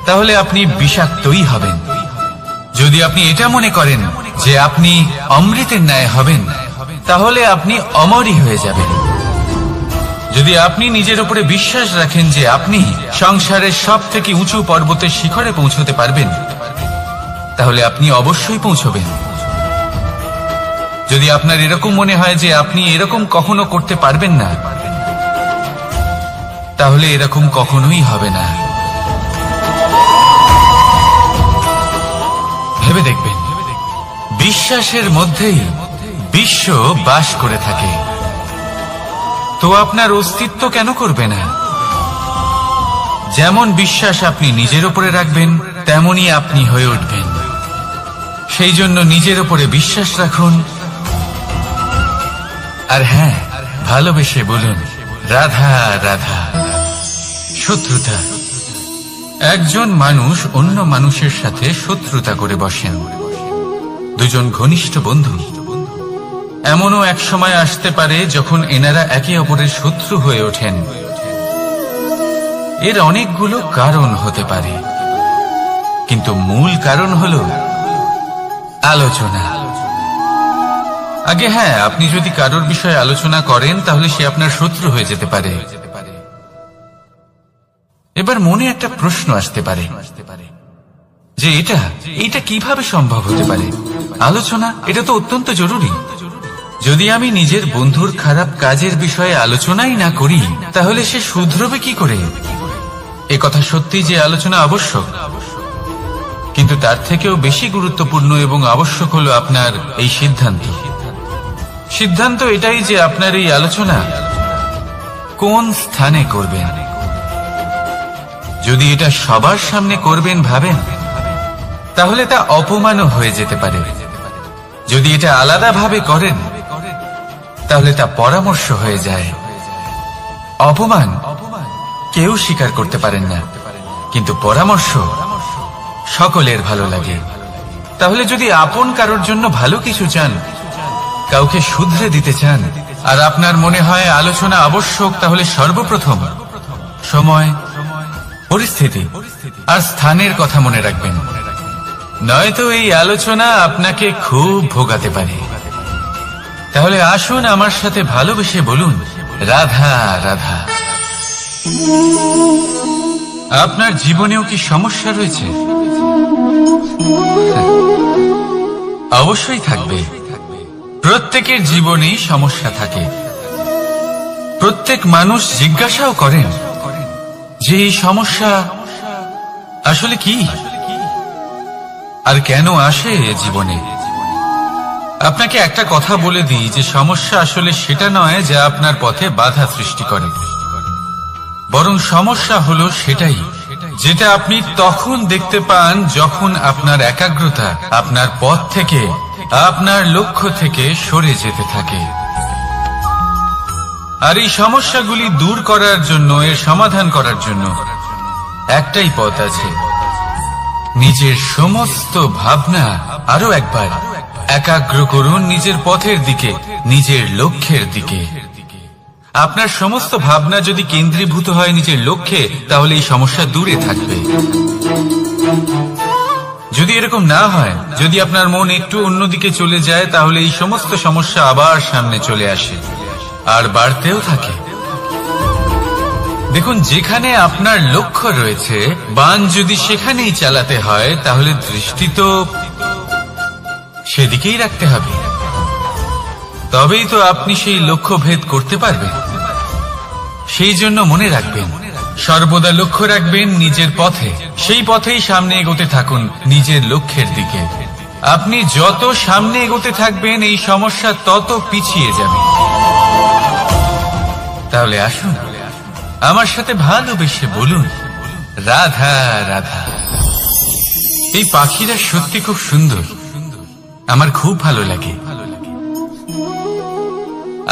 তাহলে আপনি বিষাক্তই হবেন। যদি আপনি এটা মনে করেন যে আপনি অমৃতের ন্যায় হবেন, তাহলে আপনি অমরই হয়ে যাবেন। যদি আপনি নিজের উপরে বিশ্বাস রাখেন যে আপনি সংসারের সব থেকে উঁচু পর্বতের শিখরে পৌঁছতে পারবেন, তাহলে আপনি অবশ্যই পৌঁছবেন। যদি আপনার এরকম মনে হয় যে আপনি এরকম কখনো করতে পারবেন না, তাহলে এরকম কখনোই হবে না। ভেবে দেখবেন, বিশ্বাসের মধ্যেই বিশ্ব বাস করে থাকে, তো আপনার অস্তিত্ব কেন করবে না? যেমন বিশ্বাস আপনি নিজের উপরে রাখবেন, তেমনই আপনি হয়ে উঠবেন। সেই জন্য নিজের উপরে বিশ্বাস রাখুন, আর হ্যাঁ, ভালোবেসে বলুন রাধা রাধা। শত্রুতা, একজন মানুষ অন্য মানুষের সাথে শত্রুতা করে বসেন। দুজন ঘনিষ্ঠ বন্ধু, এমনও এক সময় আসতে পারে যখন এনারা একে অপরের শত্রু হয়ে ওঠেন। এর অনেকগুলো কারণ হতে পারে, কিন্তু মূল কারণ হলো আলোচনা। আগে হ্যাঁ, আপনি যদি কারোর বিষয়ে আলোচনা করেন তাহলে সে আপনার শত্রু হয়ে যেতে পারে। এবার মনে একটা প্রশ্ন আসতে পারে যে এটা কিভাবে সম্ভব হতে পারে? আলোচনা এটা তো অত্যন্ত জরুরি। যদি আমি নিজের বন্ধুর খারাপ কাজের বিষয়ে আলোচনাই না করি তাহলে সে শুধরবে কি করে? এ কথা সত্যি যে আলোচনা আবশ্যক, কিন্তু তার থেকেও বেশি গুরুত্বপূর্ণ এবং আবশ্যক হলো আপনার এই সিদ্ধান্ত এটাই যে আপনার এই আলোচনা কোন স্থানে করবেন। যদি এটা সবার সামনে করবেন ভাবেন তাহলে তা অপমানও হয়ে যেতে পারে। যদি এটা আলাদাভাবে করেন তাহলে তা পরামর্শ হয়ে যায়। অপমান কেউ স্বীকার করতে পারেন না, কিন্তু পরামর্শ সকলের ভালো লাগে। তাহলে যদি আপন কারোর জন্য ভালো কিছু চান, কাউকে শুধরে দিতে চান, আর আপনার মনে হয় আলোচনা আবশ্যক, তাহলে সর্বপ্রথম সময়, পরিস্থিতি আর স্থানের কথা মনে রাখবেন, নয়তো এই আলোচনা আপনাকে খুব ভোগাতে পারে। তাহলে আসুন আমার সাথে ভালোবেসে বলুন, রাধা রাধা। আপনার জীবনেও কি সমস্যা রয়েছে? অবশ্যই থাকবে। প্রত্যেকের জীবনেই সমস্যা থাকে। প্রত্যেক মানুষ জিজ্ঞাসাও করেন যে এই সমস্যা আসলে কি আর কেন আসে জীবনে। আপনাকে একটা কথা বলে দিই যে সমস্যা আসলে সেটা নয় যা আপনার পথে বাধা সৃষ্টি করে, বরং সমস্যা হলো সেটাই যেটা আপনি তখন দেখতে পান যখন আপনার একাগ্রতা আপনার পথ থেকে, আপনার লক্ষ্য থেকে সরে যেতে থাকে। আর এই সমস্যাগুলি দূর করার জন্য, এর সমাধান করার জন্য একটাই পথ আছে, নিজের সমস্ত ভাবনা আরো একবার একাগ্র করুন নিজের পথের দিকে, নিজের লক্ষ্যের দিকে। আপনার সমস্ত ভাবনা যদি কেন্দ্রীভূত হয় নিজের লক্ষ্যে, তাহলে এই সমস্যা দূরে থাকবে। যদি এরকম না হয়, যদি আপনার মন একটু অন্যদিকে চলে যায়, তাহলে এই সমস্ত সমস্যা আবার সামনে চলে আসে আর বাড়তেও থাকে। দেখুন, যেখানে আপনার লক্ষ্য রয়েছে, বান যদি সেখানেই চালাতে হয়, তাহলে দৃষ্টি তো সেদিকেই রাখতে হবে। তবেই তো আপনি সেই লক্ষ্য ভেদ করতে পারবেন। সেই জন্য মনে রাখবেন, সর্বদা লক্ষ্য রাখবেন নিজের পথে, সেই পথেই সামনে এগোতে থাকুন নিজের লক্ষ্যের দিকে। আপনি যত সামনে এগোতে থাকবেন এই সমস্যা তত পিছিয়ে যাবে। তাহলে আসুন আমার সাথে ভালোবেসে বলুন, রাধা রাধা। এই পাখিরা সত্যি খুব সুন্দর, আমার খুব ভালো লাগে।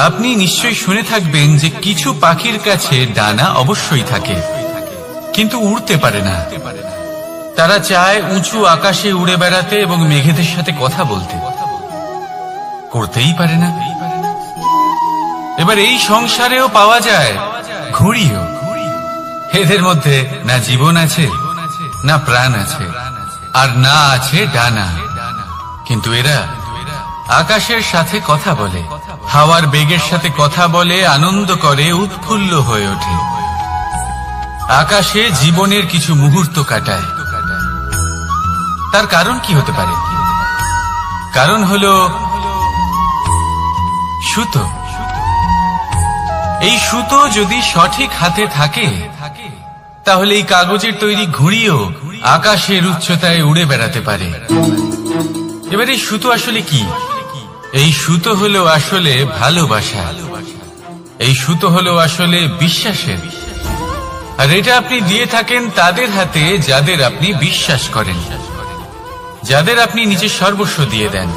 আপনি নিশ্চয়ই শুনে থাকবেন যে কিছু পাখির কাছে ডানা অবশ্যই থাকে, কিন্তু উড়তে পারে না। তারা চায় উঁচু আকাশে উড়ে বেড়াতে এবং মেঘেদের সাথে কথা বলতে, করতেই পারে না। এবার এই সংসারেও পাওয়া যায় ঘুড়িও। এদের মধ্যে না জীবন আছে, না প্রাণ আছে, আর না আছে ডানা, কিন্তু এরা আকাশের সাথে কথা বলে, হাওয়ার বেগের সাথে কথা বলে, আনন্দ করে, উৎফুল্ল হয়ে ওঠে। আকাশে জীবনের কিছু মুহূর্ত কাটায়। তার কারণ কি হতে পারে? কারণ হলো সুতো। এই সুতো যদি সঠিক হাতে থাকে, তাহলে এই কাগজের তৈরি ঘুড়িও আকাশের উচ্চতায় উড়ে বেড়াতে পারে। এবার এই সুতো আসলে কি? এই সুতো হলো আসলে ভালোবাসা। এই সুতো হলো আসলে বিশ্বাসের। আর এটা আপনি দিয়ে থাকেন তাদের হাতে যাদের আপনি বিশ্বাস করেন, যাদের আপনি নিজের সর্বস্ব দিয়ে দেন।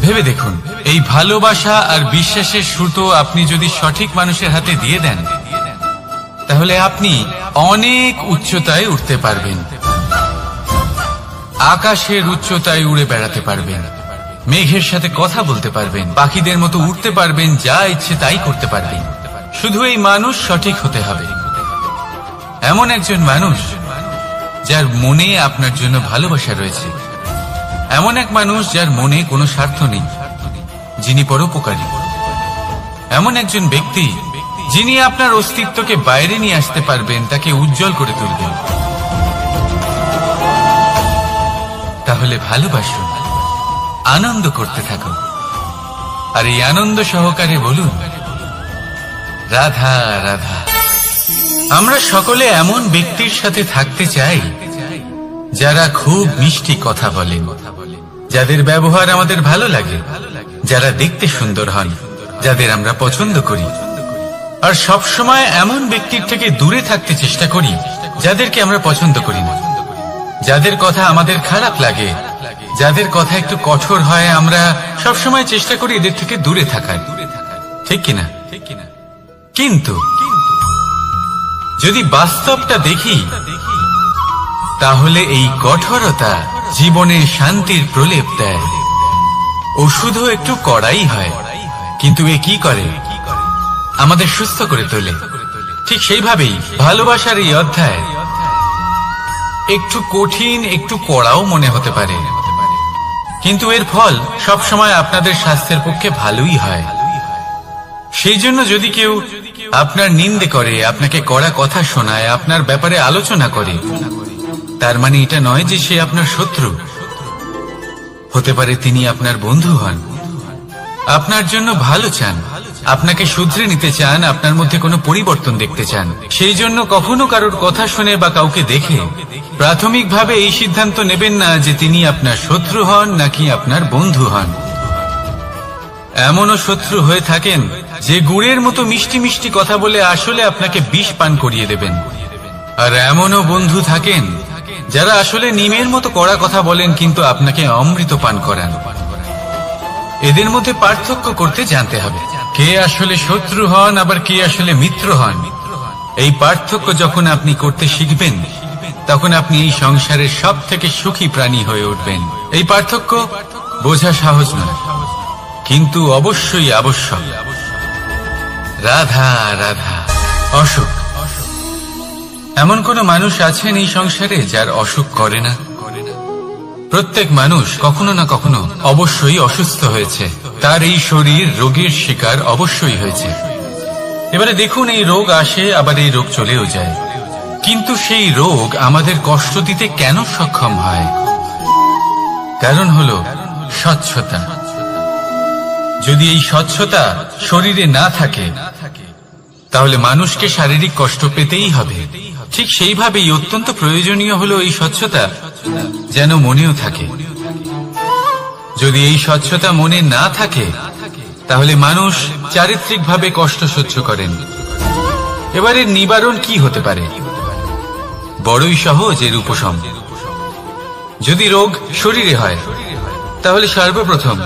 ভেবে দেখুন, এই ভালোবাসা আর বিশ্বাসের সুতো আপনি যদি সঠিক মানুষের হাতে দিয়ে দেন, তাহলে আপনি অনেক উচ্চতায় উঠতে পারবেন, আকাশের উচ্চতায় উড়ে বেড়াতে পারবেন, মেঘের সাথে কথা বলতে পারবেন, পাখিদের মতো উঠতে পারবেন, যা ইচ্ছে তাই করতে পারবেন। শুধু এই মানুষ সঠিক হতে হবে, এমন একজন মানুষ যার মনে আপনার জন্য ভালোবাসা রয়েছে, এমন এক মানুষ যার মনে কোনো স্বার্থ নেই, যিনি পরোপকারী, এমন একজন ব্যক্তি যিনি আপনার অস্তিত্বকে বাইরে নিয়ে আসতে পারবেন, তাকে উজ্জ্বল করে তুলবেন। তাহলে ভালোবাসুন, আনন্দ করতে থাকুন, আর এই আনন্দ সহকারে বলুন রাধা রাধা। আমরা সকলে এমন ব্যক্তির সাথে থাকতে চাই যারা খুব মিষ্টি কথা বলেন, যাদের ব্যবহার আমাদের ভালো লাগে, যারা দেখতে সুন্দর হন, যাদের আমরা পছন্দ করি। আর সব সময় এমন ব্যক্তির থেকে দূরে থাকতে চেষ্টা করি যাদেরকে আমরা পছন্দ করি না, যাদের কথা আমাদের খারাপ লাগে, যাদের কথা একটু কঠোর হয়। আমরা সব সময় চেষ্টা করি এদের থেকে দূরে থাকার, ঠিক কিনা? কিন্তু যদি বাস্তবটা দেখি, তাহলে এই কঠোরতা জীবনে শান্তির প্রলেপ দেয়। ওষুধও একটু কড়াই হয়, কিন্তু এ কি করে? আমাদের সুস্থ করে তোলে। ঠিক সেইভাবেই ভালোবাসার এই অধ্যায় একটু কঠিন, একটু কড়াও মনে হতে পারে, কিন্তু এর ফল সবসময় আপনাদের স্বাস্থ্যের পক্ষে ভালোই হয়। সেই জন্য যদি কেউ আপনার নিন্দে করে, আপনাকে কড়া কথা শোনায়, আপনার ব্যাপারে আলোচনা করে, তার মানে এটা নয় যে সে আপনার শত্রু। হতে পারে তিনি আপনার বন্ধু হন, আপনার জন্য ভালো চান, আপনাকে শুধরে নিতে চান, আপনার মধ্যে কোনো পরিবর্তন দেখতে চান। সেই জন্য কখনো কারোর কথা শুনে বা কাউকে দেখে প্রাথমিকভাবে এই সিদ্ধান্ত নেবেন না যে তিনি আপনার শত্রু হন নাকি আপনার বন্ধু হন। এমনও শত্রু হয়ে থাকেন যে গুড়ের মতো মিষ্টি মিষ্টি কথা বলে আসলে আপনাকে বিষ পান করিয়ে দেবেন। আর এমনও বন্ধু থাকেন যারা আসলে নিমের মতো কড়া কথা বলেন, কিন্তু আপনাকে অমৃত পান করান। এদের মধ্যে পার্থক্য করতে জানতে হবে, কে আসলে শত্রু হন আবার কে আসলে মিত্র হন। এই পার্থক্য যখন আপনি করতে শিখবেন, তখন আপনি এই সংসারের সব থেকে সুখী প্রাণী হয়ে উঠবেন। এই পার্থক্য বোঝা সহজ নয়, কিন্তু অবশ্যই আবশ্যক। রাধা রাধা। অসুখ। এমন কোন মানুষ আছেন এই সংসারে যার অসুখ করে না? প্রত্যেক মানুষ কখনো না কখনো অবশ্যই অসুস্থ হয়েছে, তার এই শরীর রোগের শিকার অবশ্যই হয়েছে। এবারে দেখুন, এই রোগ আসে, আবার এই রোগ চলেও যায়, কিন্তু সেই রোগ আমাদের কষ্ট দিতে কেন সক্ষম হয়? কারণ হলো স্বচ্ছতা। যদি এই স্বচ্ছতা শরীরে না থাকে, তাহলে মানুষকে শারীরিক কষ্ট পেতেই হবে। ঠিক সেইভাবেই অত্যন্ত প্রয়োজনীয় হলো এই স্বচ্ছতা যেন মনেও থাকে। যদি এই স্বচ্ছতা মনে না থাকে, তাহলে মানুষ চারিত্রিকভাবে কষ্ট সহ্য করেন। এবারে নিবারণ কি হতে পারে? বড়ই সহজ এর উপশম। যদি রোগ শরীরে হয়, তাহলে সর্বপ্রথম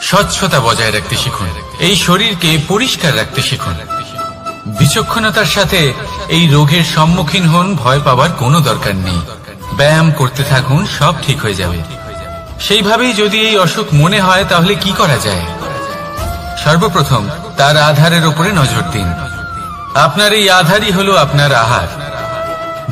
স্বচ্ছতা বজায় রাখতে শিখুন, এই শরীরকে পরিষ্কার রাখতে শিখুন। বিচক্ষণতার সাথে এই রোগের সম্মুখীন হন, ভয় পাওয়ার কোনো দরকার নেই। ব্যায়াম করতে থাকুন, সব ঠিক হয়ে যাবে। সেইভাবেই যদি এই অসুখ মনে হয়, তাহলে কি করা যায়? সর্বপ্রথম তার আধারের উপরে নজর দিন। আপনার এই আধারই হলো আপনার আহার।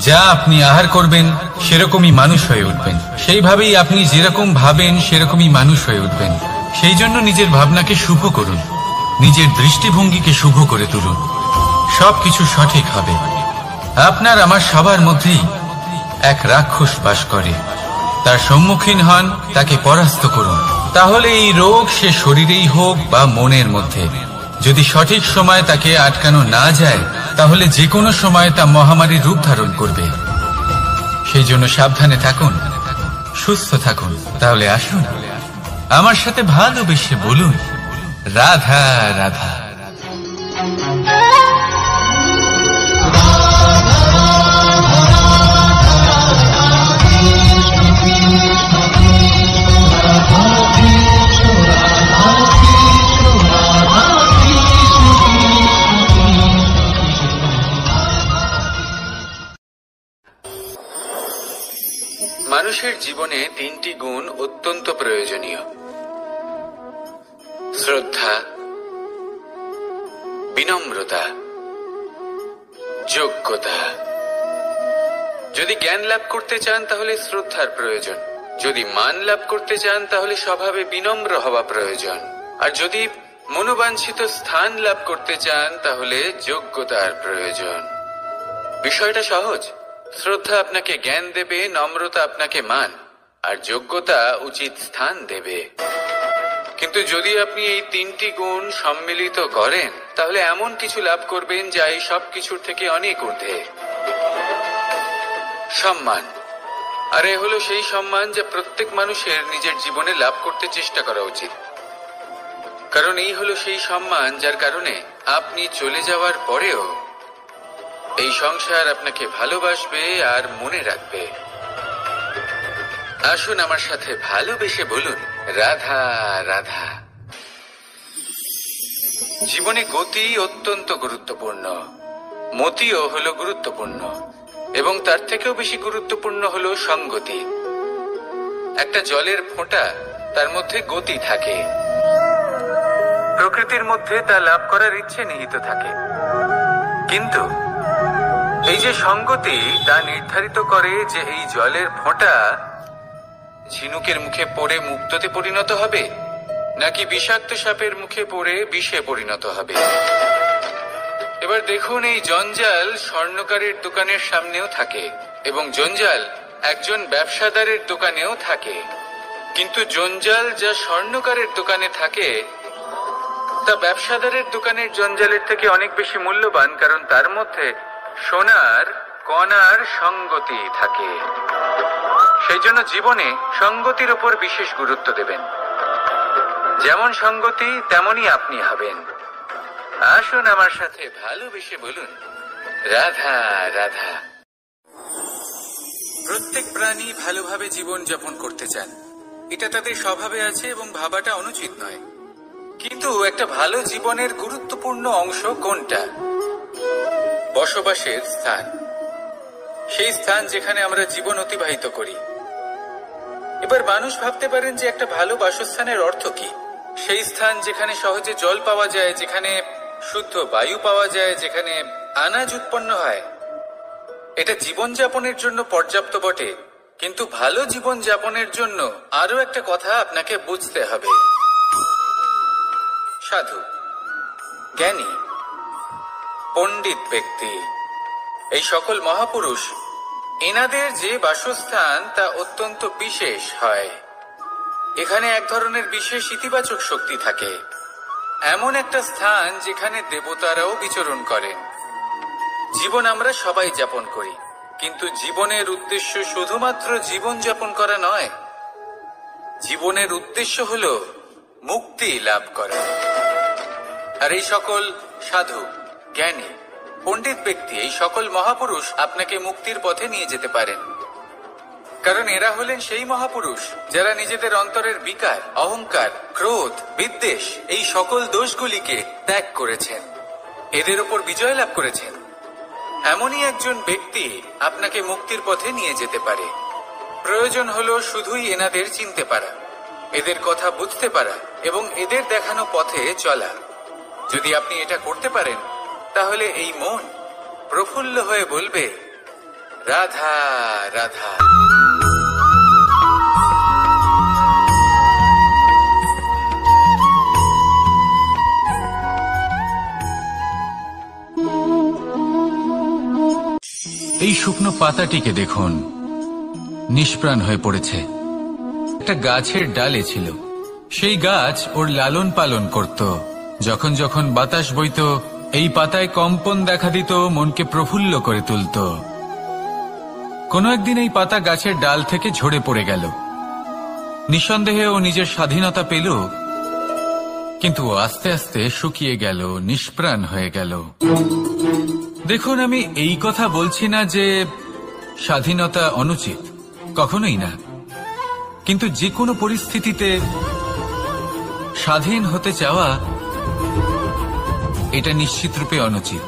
যা আপনি আহার করবেন, সেরকমই মানুষ হয়ে উঠবেন। সেইভাবেই আপনি যেরকম ভাবেন, সেরকমই মানুষ হয়ে উঠবেন। সেই জন্য নিজের ভাবনাকে শুভ করুন, নিজের দৃষ্টিভঙ্গিকে শুভ করে তুলুন, সবকিছু সঠিক হবে। আপনার আমার সবার মধ্যেই এক রাক্ষস বাস করে, তার সম্মুখীন হন, তাকে পরাস্ত করুন। তাহলে এই রোগ সে শরীরেই হোক বা মনের মধ্যে, যদি সঠিক সময় তাকে আটকানো না যায়, তাহলে যে কোনো সময় তা মহামারীর রূপ ধারণ করবে। সেই জন্য সাবধানে থাকুন, সুস্থ থাকুন। তাহলে আসুন আমার সাথে ভালোবেসে বলুন রাধা রাধা। মানুষের জীবনে তিনটি গুণ অত্যন্ত প্রয়োজনীয়: শ্রদ্ধা, বিনম্রতা, যোগ্যতা। যদি জ্ঞান লাভ করতে চান, তাহলে শ্রদ্ধার প্রয়োজন। যদি মান লাভ করতে চান তাহলে স্বভাবে বিনম্র হওয়া প্রয়োজন, আর যদি মনোবাঞ্ছিত স্থান লাভ করতে চান তাহলে যোগ্যতার প্রয়োজন। বিষয়টা সহজ। শ্রদ্ধা আপনাকে জ্ঞান দেবে, নম্রতা আপনাকে মান, আর যোগ্যতা উচিত স্থান দেবে। কিন্তু যদি আপনি এই তিনটি গুণ সম্মিলিত করেন তাহলে এমন কিছু লাভ করবেন যা এই সব কিছুর থেকে অনেক ঊর্ধ্বে। সম্মান। আর এ হলো সেই সম্মান যা প্রত্যেক মানুষের নিজের জীবনে লাভ করতে চেষ্টা করা উচিত, কারণ এই হলো সেই সম্মান যার কারণে আপনি চলে যাওয়ার পরেও এই সংসার আপনাকে ভালোবাসবে আর মনে রাখবে। আসুন আমার সাথে ভালোবেসে বলুন, রাধা রাধা। জীবনে গতি অত্যন্ত গুরুত্বপূর্ণ, মতিও হলো গুরুত্বপূর্ণ, এবং তার থেকেও বেশি গুরুত্বপূর্ণ হলো সঙ্গতি। একটা জলের ফোঁটা, তার মধ্যে গতি থাকে, প্রকৃতির মধ্যে তা লাভ করার ইচ্ছে নিহিত থাকে, কিন্তু এই যে সঙ্গতি তা নির্ধারিত করে যে এই জলের ফোঁটা ঝিনুকের মুখে পড়ে মুক্ততে পরিণত হবে নাকি বিষাক্ত সাপের মুখে পড়ে বিষে পরিণত হবে। এবার দেখুন, এই জঞ্জাল স্বর্ণকারের দোকানের সামনেও থাকে এবং জঞ্জাল একজন ব্যবসাদারের দোকানেও থাকে, কিন্তু জঞ্জাল যা স্বর্ণকারের দোকানে থাকে তা ব্যবসাদারের দোকানের জঞ্জালের থেকে অনেক বেশি মূল্যবান, কারণ তার মধ্যে সোনার কণার সঙ্গতি থাকে। সেই জন্য জীবনে সঙ্গতির উপর বিশেষ গুরুত্ব দেবেন। যেমন সঙ্গতি তেমনই আপনি হবেন। আসুন আমার সাথে ভালোবেসে বলুন, রাধা রাধা। প্রত্যেক প্রাণী ভালোভাবে জীবন যাপন করতে চান, এটা তাদের স্বভাবে আছে এবং ভাবাটা অনুচিত নয়। কিন্তু একটা ভালো জীবনের গুরুত্বপূর্ণ অংশ কোনটা? বসবাসের স্থান, সেই স্থান যেখানে আমরা জীবন অতিবাহিত করি। এবার মানুষ ভাবতে পারেন যে একটা ভালো বাসস্থানের অর্থ কি? সেই স্থান যেখানে সহজে জল পাওয়া যায়, যেখানে শুদ্ধ বায়ু পাওয়া যায়, যেখানে আনাজ উৎপন্ন হয়। এটা জীবনযাপনের জন্য পর্যাপ্ত বটে, কিন্তু ভালো জীবন যাপনের জন্য আরো একটা কথা আপনাকে বুঝতে হবে। সাধু, জ্ঞানী, পণ্ডিত ব্যক্তি, এই সকল মহাপুরুষ, এনাদের যে বাসস্থান তা অত্যন্ত বিশেষ হয়। এখানে এক ধরনের বিশেষ ইতিবাচক শক্তি থাকে, এমন একটা স্থান যেখানে দেবতারাও বিচরণ করেন। জীবন আমরা সবাই যাপন করি, কিন্তু জীবনের উদ্দেশ্য শুধুমাত্র জীবন যাপন করা নয়। জীবনের উদ্দেশ্য হলো মুক্তি লাভ করা। আর এই সকল সাধু, জ্ঞানী, পণ্ডিত ব্যক্তি, এই সকল মহাপুরুষ আপনাকে মুক্তির পথে নিয়ে যেতে পারেন, কারণ এরা হলেন সেই মহাপুরুষ যারা নিজেদের অন্তরের বিকার, অহংকার, ক্রোধ, বিদ্বেষ এই সকল দোষগুলিকে ত্যাগ করেছেন, এদের উপর বিজয় লাভ করেছেন। এমনই একজন ব্যক্তি আপনাকে মুক্তির পথে নিয়ে যেতে পারে। প্রয়োজন হলো শুধুই এনাদের চিনতে পারা, এদের কথা বুঝতে পারা এবং এদের দেখানো পথে চলা। যদি আপনি এটা করতে পারেন তাহলে এই মন প্রফুল্ল হয়ে বলবে, রাধা রাধা। এই শুকনো পাতাটিকে দেখুন, নিষ্প্রাণ হয়ে পড়েছে। একটা গাছের ডালে ছিল, সেই গাছ ওর লালন পালন করত। যখন যখন বাতাস বইত, এই পাতায় কম্পন দেখা দিত, মনকে প্রফুল্ল করে তুলত। কোনো একদিন এই পাতা গাছের ডাল থেকে ঝরে পড়ে গেল। নিঃসন্দেহে ও নিজের স্বাধীনতা পেল, কিন্তু আস্তে আস্তে শুকিয়ে গেল, নিষ্প্রাণ হয়ে গেল। দেখুন, আমি এই কথা বলছি না যে স্বাধীনতা অনুচিত, কখনোই না, কিন্তু যে কোনো পরিস্থিতিতে স্বাধীন হতে চাওয়া এটা নিশ্চিতরূপে অনুচিত।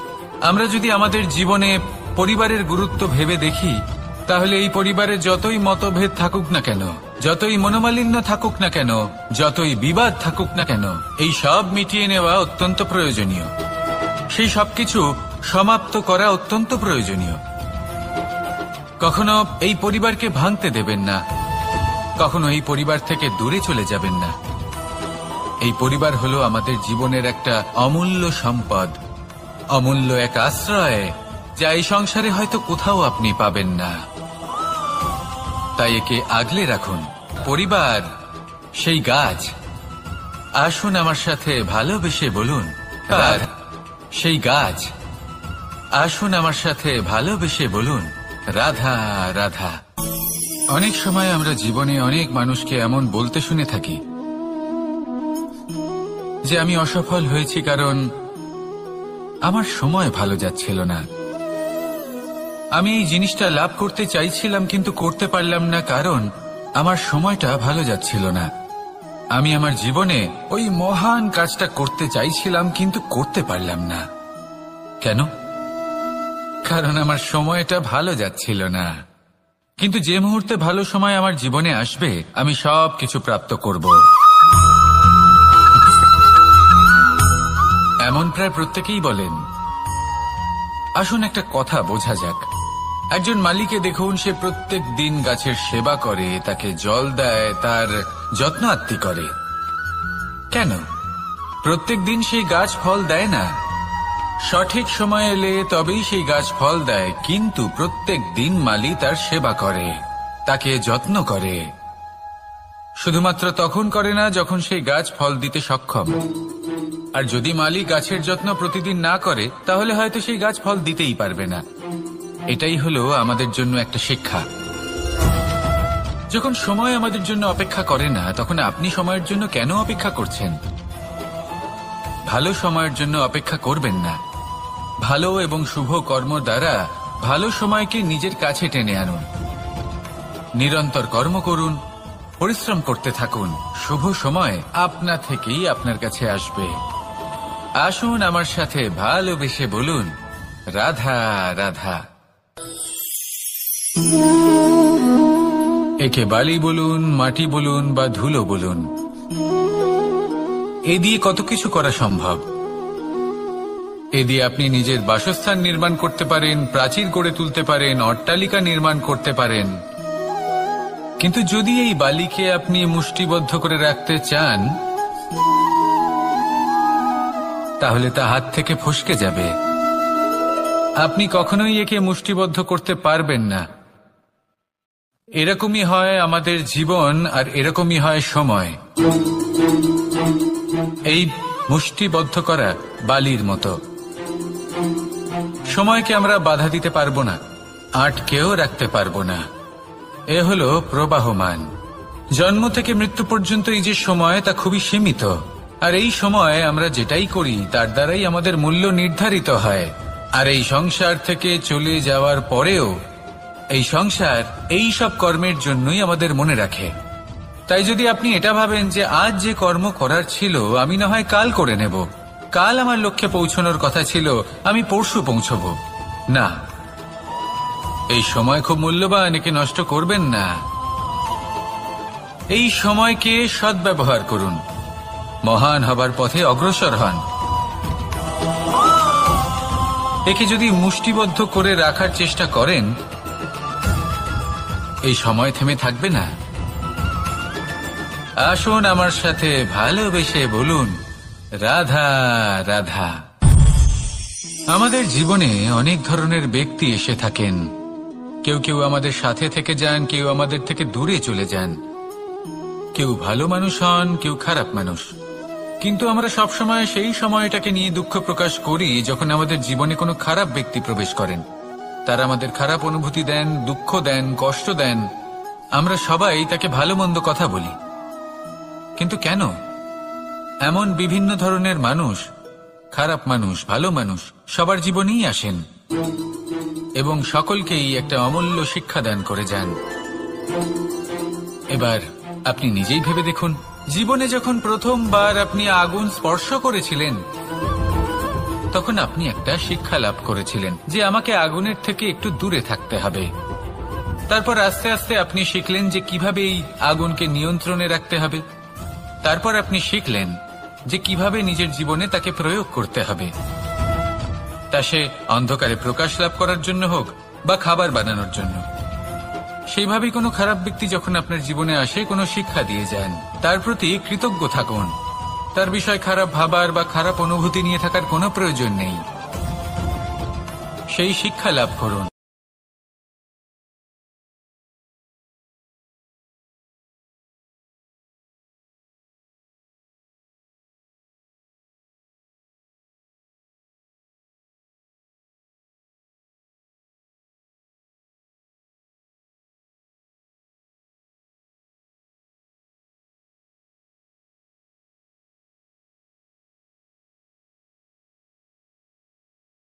আমরা যদি আমাদের জীবনে পরিবারের গুরুত্ব ভেবে দেখি, তাহলে এই পরিবারে যতই মতভেদ থাকুক না কেন, যতই মনোমালিন্য থাকুক না কেন, যতই বিবাদ থাকুক না কেন, এই সব মিটিয়ে নেওয়া অত্যন্ত প্রয়োজনীয়। সেই সবকিছু সমাপ্ত করা অত্যন্ত প্রয়োজনীয়। কখনো এই পরিবারকে ভাঙতে দেবেন না, কখনো এই পরিবার থেকে দূরে চলে যাবেন না। এই পরিবার হলো আমাদের জীবনের একটা অমূল্য সম্পদ, অমূল্য এক আশ্রয়, যা এই সংসারে হয়তো কোথাও আপনি পাবেন না। তাই একে আগলে রাখুন। পরিবার সেই গাছ। আসুন আমার সাথে ভালোবেসে বলুন, আর সেই গাছ। আসুন আমার সাথে ভালোবেসে বলুন, রাধা রাধা। অনেক সময় আমরা জীবনে অনেক মানুষকে এমন বলতে শুনে থাকি যে আমি অসফল হয়েছি কারণ আমার সময় ভালো যাচ্ছিল না। আমি এই জিনিসটা লাভ করতে চাইছিলাম কিন্তু করতে পারলাম না কারণ আমার সময়টা ভালো যাচ্ছিল না। আমি আমার জীবনে ওই মহান কাজটা করতে চাইছিলাম কিন্তু করতে পারলাম না। কেন? কারণ আমার সময়টা ভালো যাচ্ছিল না। কিন্তু যে মুহূর্তে ভালো সময় আমার জীবনে আসবে আমি সব কিছু প্রাপ্ত করব। এমন প্রায় প্রত্যেকেই বলেন। আসুন একটা কথা বোঝা যাক। একজন মালিকে দেখুন, সে প্রত্যেক দিন গাছের সেবা করে, তাকে জল দেয়, তার যত্ন আত্তি করে। কেন? প্রত্যেক দিন সেই গাছ ফল দেয় না। সঠিক সময় এলে তবেই সেই গাছ ফল দেয়, কিন্তু প্রত্যেক দিন মালি তার সেবা করে, তাকে যত্ন করে। শুধুমাত্র তখন করে না যখন সেই গাছ ফল দিতে সক্ষম। আর যদি মালি গাছের যত্ন প্রতিদিন না করে তাহলে হয়তো সেই গাছ ফল দিতেই পারবে না। এটাই হলো আমাদের জন্য একটা শিক্ষা। যখন সময় আমাদের জন্য অপেক্ষা করে না তখন আপনি সময়ের জন্য কেন অপেক্ষা করছেন? ভালো সময়ের জন্য অপেক্ষা করবেন না। ভালো এবং শুভ কর্ম দ্বারা ভালো সময়কে নিজের কাছে টেনে আনুন। নিরন্তর কর্ম করুন, পরিশ্রম করতে থাকুন। শুভ সময় আপনা থেকেই আপনার কাছে আসবে। আসুন আমার সাথে ভালোবেসে বলুন, রাধা রাধা। একে বালি বলুন, মাটি বলুন বা ধুলো বলুন, এ দিয়ে কত কিছু করা সম্ভব। এ দিয়ে আপনি নিজের বাসস্থান নির্মাণ করতে পারেন, প্রাচীর গড়ে তুলতে পারেন, অট্টালিকা নির্মাণ করতে পারেন। কিন্তু যদি এই বালিকে আপনি মুষ্টিবদ্ধ করে রাখতে চান তাহলে তা হাত থেকে ফসকে যাবে। আপনি কখনোই একে মুষ্টিবদ্ধ করতে পারবেন না। এরকমই হয় আমাদের জীবন, আর এরকমই হয় সময়। এই মুষ্টিবদ্ধ করা বালির মতো। সময়কে আমরা বাধা দিতে পারবো না, আটকেও রাখতে পারবো না। এ হলো প্রবাহমান। জন্ম থেকে মৃত্যু পর্যন্ত এই যে সময়, তা খুবই সীমিত। আর এই সময় আমরা যেটাই করি তার দ্বারাই আমাদের মূল্য নির্ধারিত হয়। আর এই সংসার থেকে চলে যাওয়ার পরেও এই সংসার এই সব কর্মের জন্যই আমাদের মনে রাখে। তাই যদি আপনি এটা ভাবেন যে আজ যে কর্ম করার ছিল আমি না হয় কাল করে নেব, কাল আমার লক্ষ্যে পৌঁছানোর কথা ছিল আমি পরশু পৌঁছবো, না, এই সময় খুব মূল্যবান, একে নষ্ট করবেন না। এই সময়কে সদ্ব্যবহার করুন, মহান হবার পথে অগ্রসর হন। একে যদি মুষ্টিবদ্ধ করে রাখার চেষ্টা করেন এই সময় থেমে থাকবে না। আসুন আমার সাথে ভালোবেসে বলুন, রাধা রাধা। আমাদের জীবনে অনেক ধরনের ব্যক্তি এসে থাকেন। কেউ কেউ আমাদের সাথে থেকে যান, কেউ আমাদের থেকে দূরে চলে যান। কেউ ভালো মানুষ হন, কেউ খারাপ মানুষ। কিন্তু আমরা সবসময় সেই সময়টাকে নিয়ে দুঃখ প্রকাশ করি যখন আমাদের জীবনে কোনো খারাপ ব্যক্তি প্রবেশ করেন। তারা আমাদের খারাপ অনুভূতি দেন, দুঃখ দেন, কষ্ট দেন। আমরা সবাই তাকে ভালো মন্দ কথা বলি। কিন্তু কেন? এমন বিভিন্ন ধরনের মানুষ, খারাপ মানুষ, ভালো মানুষ সবার জীবনেই আসেন এবং সকলকেই একটা অমূল্য শিক্ষা দান করে যান। এবার আপনি নিজেই ভেবে দেখুন, জীবনে যখন প্রথমবার আপনি আগুন স্পর্শ করেছিলেন তখন আপনি একটা শিক্ষা লাভ করেছিলেন যে আমাকে আগুনের থেকে একটু দূরে থাকতে হবে। তারপর আস্তে আস্তে আপনি শিখলেন যে কিভাবে এই আগুনকে নিয়ন্ত্রণে রাখতে হবে। তারপর আপনি শিখলেন যে কিভাবে নিজের জীবনে তাকে প্রয়োগ করতে হবে, তা সে অন্ধকারে প্রকাশ লাভ করার জন্য হোক বা খাবার বানানোর জন্য। সেইভাবেই কোনো খারাপ ব্যক্তি যখন আপনার জীবনে আসে কোনো শিক্ষা দিয়ে যান, তার প্রতি কৃতজ্ঞ থাকুন। তার বিষয় খারাপ ভাবার বা খারাপ অনুভূতি নিয়ে থাকার কোনো প্রয়োজন নেই। সেই শিক্ষা লাভ করুন।